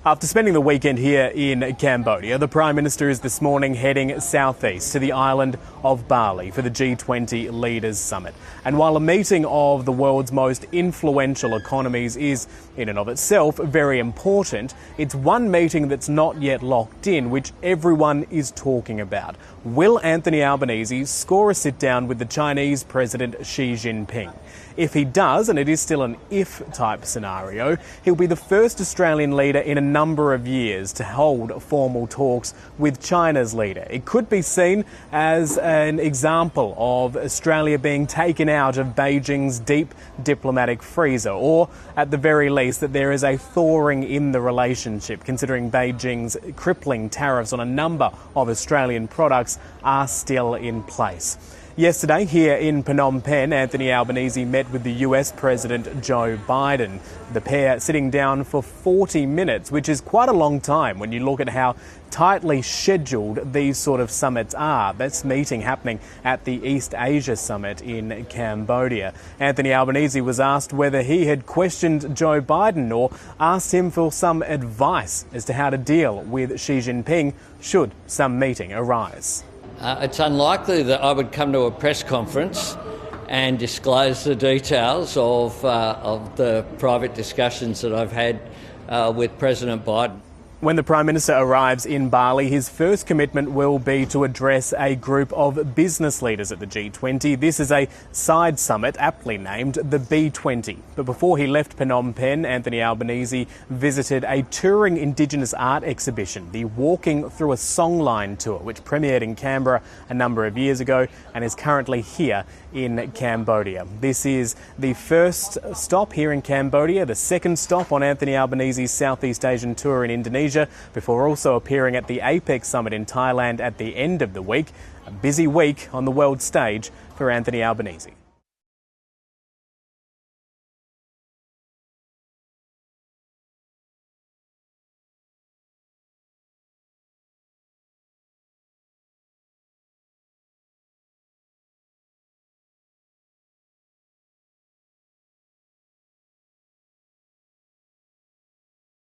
After spending the weekend here in Cambodia, the Prime Minister is this morning heading southeast to the island of Bali for the G20 Leaders Summit. And while a meeting of the world's most influential economies is in and of itself very important, it's one meeting that's not yet locked in, which everyone is talking about. Will Anthony Albanese score a sit-down with the Chinese President Xi Jinping? If he does, and it is still an if-type scenario, he'll be the first Australian leader in a number of years to hold formal talks with China's leader. It could be seen as an example of Australia being taken out of Beijing's deep diplomatic freezer, or at the very least that there is a thawing in the relationship, considering Beijing's crippling tariffs on a number of Australian products are still in place. Yesterday, here in Phnom Penh, Anthony Albanese met with the US President Joe Biden. The pair sitting down for 40 minutes, which is quite a long time when you look at how tightly scheduled these sort of summits are. This meeting happening at the East Asia Summit in Cambodia. Anthony Albanese was asked whether he had questioned Joe Biden or asked him for some advice as to how to deal with Xi Jinping should some meeting arise. It's unlikely that I would come to a press conference and disclose the details of the private discussions that I've had with President Biden. When the Prime Minister arrives in Bali, his first commitment will be to address a group of business leaders at the G20. This is a side summit aptly named the B20. But before he left Phnom Penh, Anthony Albanese visited a touring Indigenous art exhibition, the Walking Through a Songline tour, which premiered in Canberra a number of years ago and is currently here in Cambodia. This is the first stop here in Cambodia, the second stop on Anthony Albanese's Southeast Asian tour in Indonesia, before also appearing at the APEC summit in Thailand at the end of the week. A busy week on the world stage for Anthony Albanese.